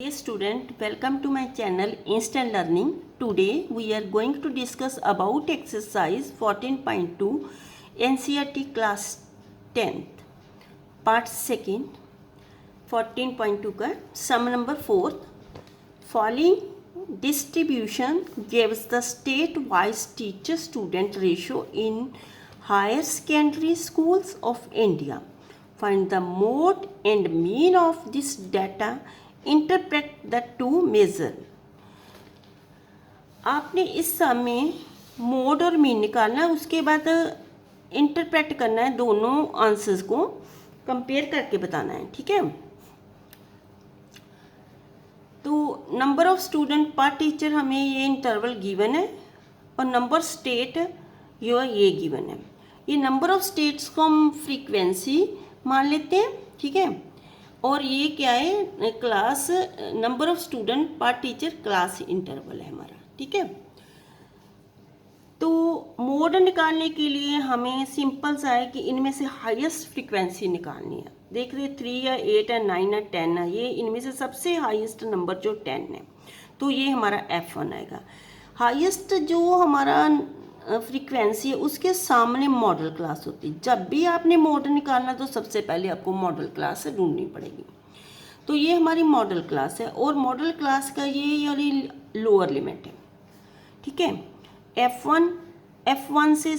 Hey student, welcome to my channel Instant Learning. Today we are going to discuss about exercise 14.2 NCERT class 10th part 2nd 14.2 का sum number 4th. Following distribution gives the state-wise teacher-student ratio in higher secondary schools of India. Find the mode and mean of this data. Interpret the two measure. आपने इस सम में mode और mean निकालना है, उसके बाद interpret करना है, दोनों आंसर्स को कंपेयर करके बताना है. ठीक है. तो नंबर ऑफ स्टूडेंट पर टीचर हमें ये इंटरवल गिवन है और नंबर स्टेट ये गिवन है. ये नंबर ऑफ स्टेट्स को हम फ्रीक्वेंसी मान लेते हैं. ठीक है. और ये क्या है, क्लास नंबर ऑफ स्टूडेंट पर टीचर क्लास इंटरवल है हमारा. ठीक है. तो मोड निकालने के लिए हमें सिंपल सा है कि इनमें से हाईएस्ट फ्रीक्वेंसी निकालनी है. देख रहे 3 या 8 है, 9 है, 10 है, ये इनमें से सबसे हाईएस्ट नंबर जो 10 है, तो ये हमारा F1 आएगा. हाईएस्ट जो हमारा फ्रीक्वेंसी है उसके सामने मॉडल क्लास होती है. जब भी आपने मॉड निकालना तो सबसे पहले आपको मॉडल क्लास ढूंढनी पड़ेगी. तो ये हमारी मॉडल क्लास है और मॉडल क्लास का ये वाली लोअर लिमिट है. ठीक है. F1 से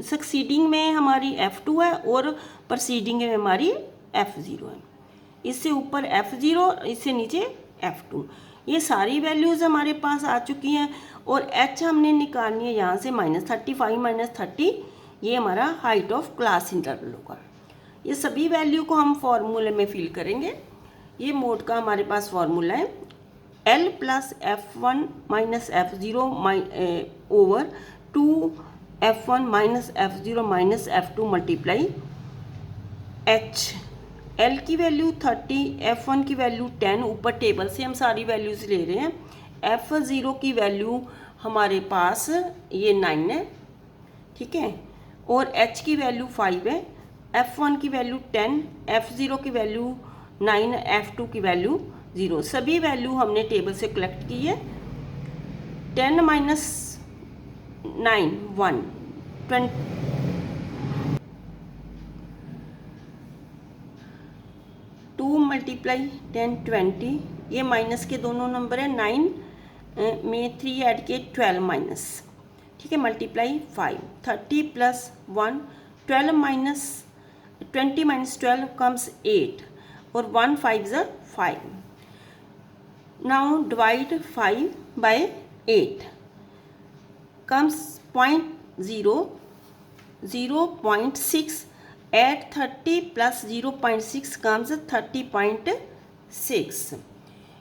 सक्सीडिंग में हमारी F2 है और प्रोसीडिंग में हमारी F0 है. इससे ऊपर F0, इससे नीचे F2. ये सारी वैल्यूज़ हमारे पास आ चुकी हैं और H हमने निकालनी है यहाँ से -35 -30. ये हमारा हाइट ऑफ क्लास इंटरवल होगा. ये सभी वैल्यू को हम फॉर्मूले में फिल करेंगे. ये मोड का हमारे पास फॉर्मूला है L + F1 - F0 over 2F1 - F0 - F2 multiply H. L की वैल्यू 30, F1 की वैल्यू 10. ऊपर टेबल से हम सारी वैल्यूज़ ले रहे हैं. F0 की वैल्यू हमारे पास ये 9 है. ठीक है. और H की वैल्यू 5 है. F1 की वैल्यू 10, F0 की वैल्यू 9, F2 की वैल्यू 0. सभी वैल्यू हमने टेबल से कलेक्ट की है. 10 - 9 1 2 × 10 20. ये माइनस के दोनों नंबर है. 9 में 3 ऐड के 12 माइनस. ठीक है. मल्टीप्लाई 5. 30 + 1 12 - 20 - 12 कम्स 8 और 1 5 = 5. Now divide 5 by 8 comes 0.6. Add 30 + 0.6 comes 30.6.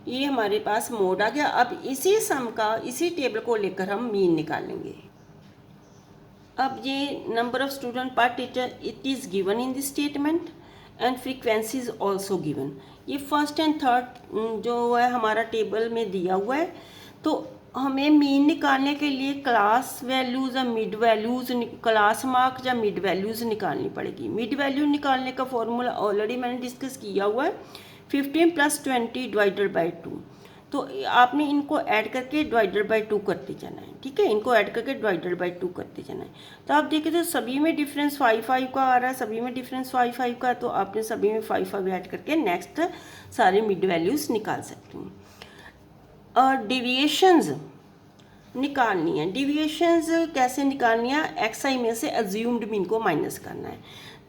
ये हमारे पास मोड आ गया. अब इसी सम का, इसी टेबल को लेकर हम मीन निकालेंगे. अब ये नंबर ऑफ स्टूडेंट पर teacher it is given in this statement and frequency is also given. ये फर्स्ट एंड थर्ड जो है हमारा टेबल में दिया हुआ है. तो हमें मीन निकालने के लिए क्लास वैल्यूज़ या मिड वैल्यूज़, क्लास मार्क या मिड वैल्यूज़ निकालनी पड़ेगी. मिड वैल्यू निकालने का फॉर्मूला ऑलरेडी मैंने डिस्कस किया हुआ है. 15 + 20 डिवाइडेड बाई 2. तो आपने इनको ऐड करके डिवाइडेड बाई 2 करते जाना है. ठीक है. इनको ऐड करके डिवाइडेड बाई 2 करते जाना है. तो आप देखिए तो सभी में डिफरेंस 5 का आ रहा है, सभी में डिफरेंस 5 का. तो आपने सभी में 5 ऐड करके नेक्स्ट सारे मिड वैल्यूज़ निकाल सकते हैं. और डिविएशंस निकालनी है. डिविएशंस कैसे निकालनी है? XI में से अज्यूम्ड मीन को माइनस करना है.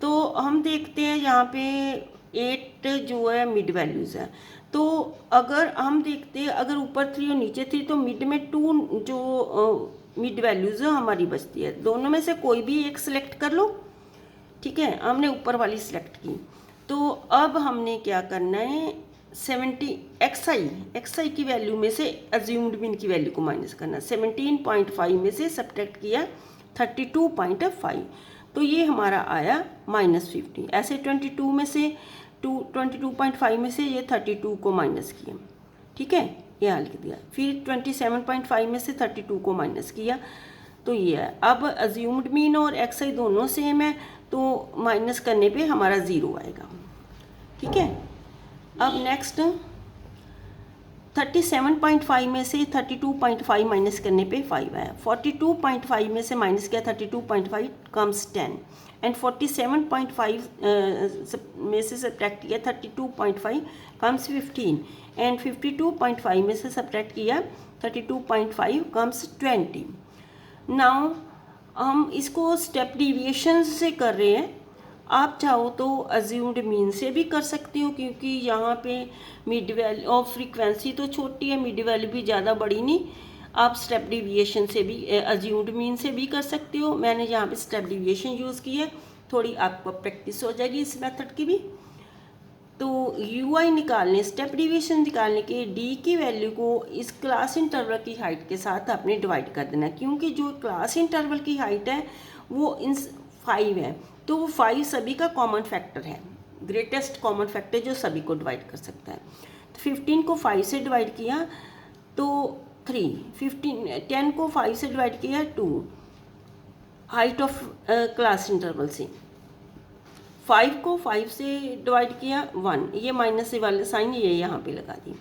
तो हम देखते हैं यहाँ पे 8 जो है मिड वैल्यूज़ है. तो अगर हम देखते हैं अगर ऊपर 3 और नीचे 3 तो मिड में 2 जो मिड वैल्यूज़ हमारी बचती है. दोनों में से कोई भी एक सिलेक्ट कर लो. ठीक है. हमने ऊपर वाली सिलेक्ट की. तो अब हमने क्या करना है, 70 XI की वैल्यू में से अज्यूम्ड मीन की वैल्यू को माइनस करना. 17.5 में से सब्ट्रैक्ट किया 32.5. तो ये हमारा आया -50. ऐसे 22 में से 22.5 में से ये 32 को माइनस किया. ठीक है. ये हाल लिख दिया. फिर 27.5 में से 32 को माइनस किया. तो ये है. अब अज्यूम्ड मीन और XI दोनों सेम है तो माइनस करने पे हमारा 0 आएगा. ठीक है. अब नेक्स्ट 37.5 में से 32.5 माइनस करने पे 5 आया। 42.5 में से माइनस किया 32.5 कम्स 10 एंड 47.5 में से सब्ट्रैक्ट किया 32.5 कम्स 15 एंड 52.5 में से सब्ट्रैक्ट किया 32.5 कम्स 20। नाउ हम इसको स्टेप डिविएशन से कर रहे हैं। आप चाहो तो अज्यूम्ड मीन से भी कर सकते हो, क्योंकि यहाँ पे मिड वैल्यू और फ्रीक्वेंसी तो छोटी है, मिड वैल्यू भी ज़्यादा बड़ी नहीं। आप स्टेप डिविएशन से भी अज्यूम्ड मीन से भी कर सकते हो। मैंने यहाँ पे स्टेप डिविएशन यूज़ की है, थोड़ी आपको प्रैक्टिस हो जाएगी इस मेथड की भी। तो यू आई निकालने, स्टेप डिविएशन निकालने के डी की वैल्यू को इस क्लास इंटरवल की हाइट के साथ आपने डिवाइड कर देना, क्योंकि जो क्लास इंटरवल की हाइट है वो इन 5 है, तो वो 5 सभी का कॉमन फैक्टर है, ग्रेटेस्ट कॉमन फैक्टर जो सभी को डिवाइड कर सकता है। तो 15 को 5 से डिवाइड किया तो 3, 10 को 5 से डिवाइड किया 2, हाइट ऑफ क्लास इंटरवल से। 5 को 5 से डिवाइड किया 1, ये माइनस वाले साइन ये यहाँ पे लगा दी।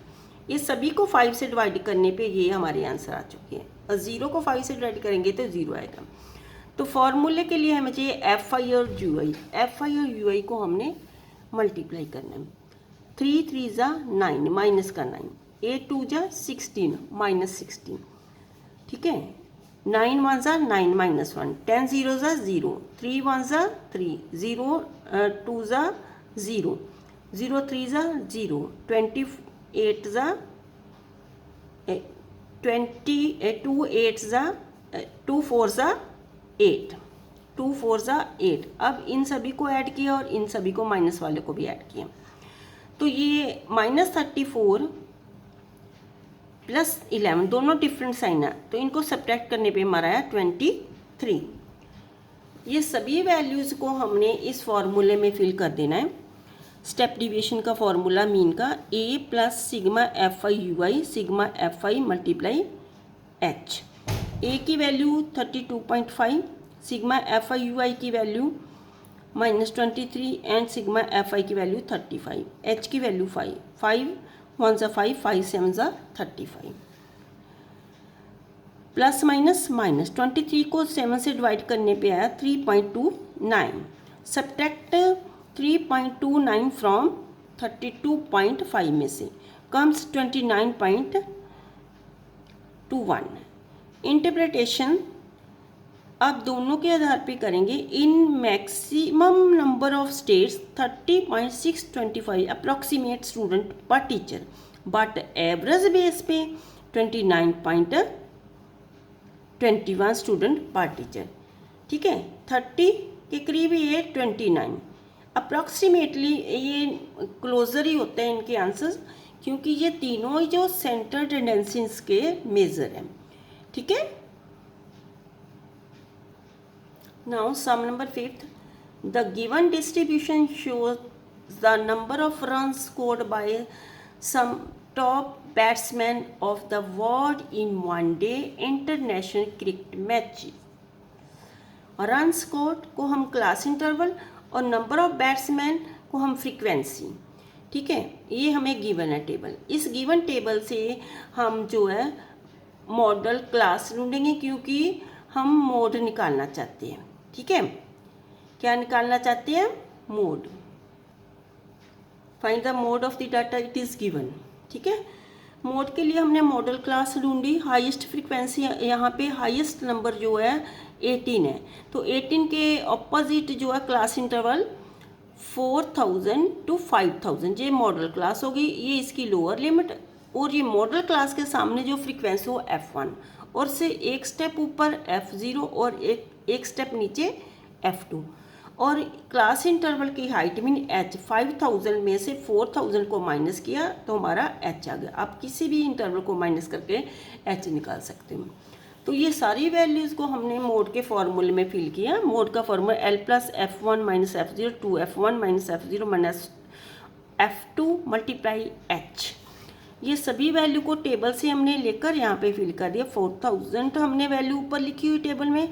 ये सभी को 5 से डिवाइड करने पे ये हमारे आंसर आ चुके हैं। और 0 को 5 से डिवाइड करेंगे तो 0 आएगा। तो फॉर्मूले के लिए हमें चाहिए एफ आई और यू आई। एफ आई और यू आई को हमने मल्टीप्लाई करना है। 3 3 ज़ा 9 माइनस का 9, 8 2 ज़ा 16 माइनस 16, ठीक है। 9 1 ज़ा 9 माइनस 1, 10 0 ज़ा 0, 3 1 ज़ा 3, 0 2 ज़ा 0, 0 3 ज़ा 0, 28 ज़ा 2 8 ज़ा 2 4 ज़ा 8, 2 4 ज़ा 8। अब इन सभी को ऐड किया और इन सभी को माइनस वाले को भी ऐड किया, तो ये -34 प्लस 11 दोनों डिफरेंट साइन है, तो इनको सब्ट्रैक्ट करने पे हमारा है 23। ये सभी वैल्यूज़ को हमने इस फॉर्मूले में फिल कर देना है। स्टेप डिविएशन का फॉर्मूला मीन का a plus sigma F I U I sigma F I multiply H. a की value 32.5, sigma F I U I की value -23 and sigma F I की वैल्यू 35, h की value 5, 5 1 ज़ा 5, 5 7 ज़ा 35। Plus minus minus 23 को 7 से divide करने पे आया 3.29। सब्ट्रैक्ट 3.29 फ्रॉम 32.5 में से कम्स 29.21। इंटरप्रिटेशन आप दोनों के आधार पे करेंगे। In maximum number of states 30.625 approximate student पर टीचर, बट एवरेज बेस पे 29.21 स्टूडेंट पर टीचर, ठीक है। 30 के करीब ये 29, अप्रॉक्सीमेटली ये क्लोजर ही होते हैं इनके आंसर्स, क्योंकि ये तीनों ही जो सेंटर टेंडेंसीज के मेजर हैं, ठीक है। Now sum number 5th. The given distribution shows the number of runs scored by some top batsmen of the world in one-day international cricket matches. Run scored को हम क्लास इंटरवल और number of batsman को हम frequency, ठीक है। ये हमें given है टेबल। इस गिवन टेबल से हम जो है मॉडल क्लास ढूंढेंगे, क्योंकि हम मोड निकालना चाहते हैं, ठीक है। क्या निकालना चाहते हैं? Mode. Find the mode of the data it is given, ठीक है। मोड के लिए हमने मॉडल क्लास ढूंढी। हाईएस्ट फ्रीक्वेंसी यहाँ पे हाईएस्ट नंबर जो है 18 है, तो 18 के ऑपोजिट जो है क्लास इंटरवल 4000 to 5000, ये मॉडल क्लास होगी, ये इसकी लोअर लिमिट। और ये मॉडल क्लास के सामने जो फ्रीक्वेंसी हो F1, और से एक स्टेप ऊपर F0 और एक स्टेप नीचे F2। और क्लास इंटरवल की हाइट मीन H 5000 में से 4000 को माइनस किया तो हमारा H आ गया। आप किसी भी इंटरवल को माइनस करके H निकाल सकते हो। तो ये सारी वैल्यूज़ को हमने मोड के फॉर्मूले में फिल किया। मोड का formula L plus F1 minus F0 2F1 minus F0 minus F2 multiply H। ये सभी वैल्यू को टेबल से हमने लेकर यहाँ पे फिल कर दिया। 4000 तो हमने वैल्यू ऊपर लिखी हुई टेबल में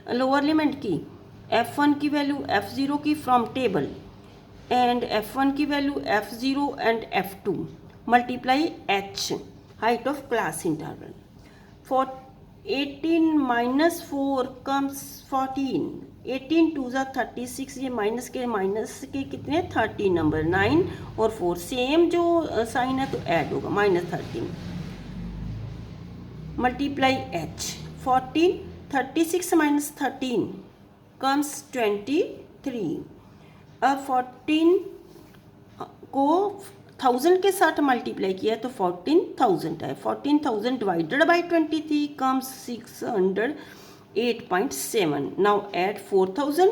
लोअर लिमिट की, F1 की वैल्यू F0 की फ्रॉम टेबल, एंड F1 की value F0 and F2 multiply H। height of class interval. For 18 minus 4 comes 14. 18 2 ज़ा 36, ये माइनस के कितने 13 नंबर, 9 और 4 सेम जो साइन है तो ऐड होगा -13 मल्टीप्लाई h 14 36 minus 13 comes 23. अब 14 को 1000 के साथ मल्टीप्लाई किया तो 14,000 है. 14,000 divided by 23 comes 608.7. Now add 4,000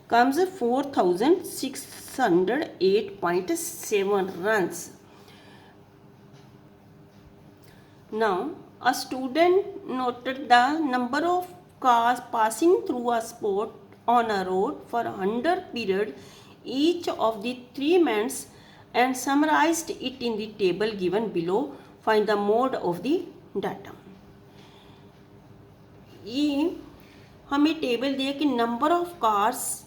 comes 4,608.7 runs. Now a student noted the number of cars passing through a spot on a road for 100 period each of the 3 months and summarized it in the table given below. Find the mode of the data. ये हमें table दिया कि number of cars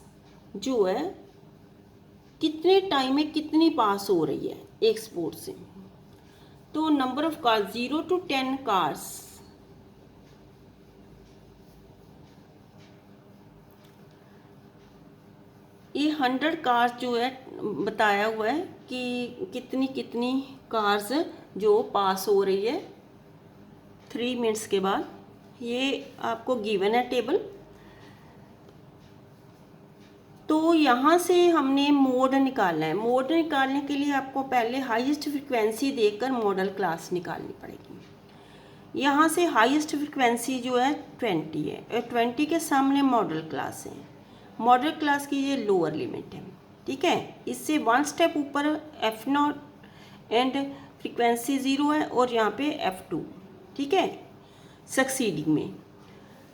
जो है कितने time में कितनी पास हो रही है एक स्पॉट से. तो number of cars 0 to 10 cars, ये 100 कार्स जो है बताया हुआ है कि कितनी कितनी कार्स जो पास हो रही है 3 मिनट्स के बाद. ये आपको गिवन है टेबल. तो यहाँ से हमने मोड निकालना है. मोड निकालने के लिए आपको पहले हाईएस्ट फ्रिक्वेंसी देखकर मॉडल क्लास निकालनी पड़ेगी. यहाँ से हाईएस्ट फ्रिक्वेंसी जो है 20 है और 20 के सामने मॉडल क्लास है. मॉडल क्लास की ये लोअर लिमिट है. ठीक है, इससे 1 स्टेप ऊपर F0 एंड फ्रिक्वेंसी 0 है और यहाँ पे F2. ठीक है, सक्सीडिंग में.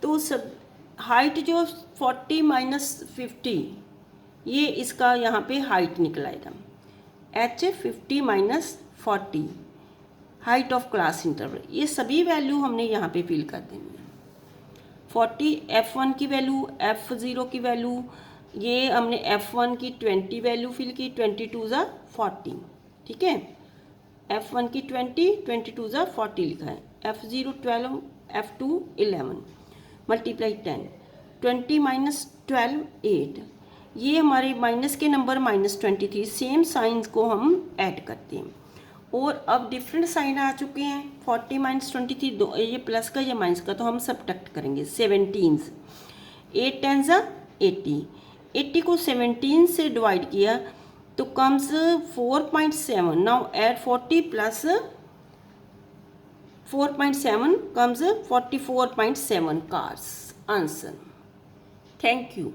तो सब हाइट जो 40 माइनस 50 ये इसका यहाँ पे हाइट निकल आएगा. H 50 minus 40 height of class interval. ये सभी वैल्यू हमने यहाँ पे फिल कर देनी है. 40 F1 की वैल्यू, F0 की वैल्यू, ये हमने F1 की 20 वैल्यू फिल की. 22 ज़ा 40. ठीक है, F1 की 20, 22 ज़ा 40 लिखा है. F0 12, F2 11 multiply 10. 20 माइनस 12 8. ये हमारे माइनस के नंबर -23. सेम साइंस को हम ऐड करते हैं और अब डिफरेंट साइन आ चुके हैं. 40 माइनस 23 दो, ये प्लस का ये माइनस का, तो हम सब्ट्रैक्ट करेंगे. 17 8 10 ज़ा 80. 80 को 17 से डिवाइड किया तो comes 4.7. Now add 40 plus 4.7 comes 44.7 cars. Answer. Thank you.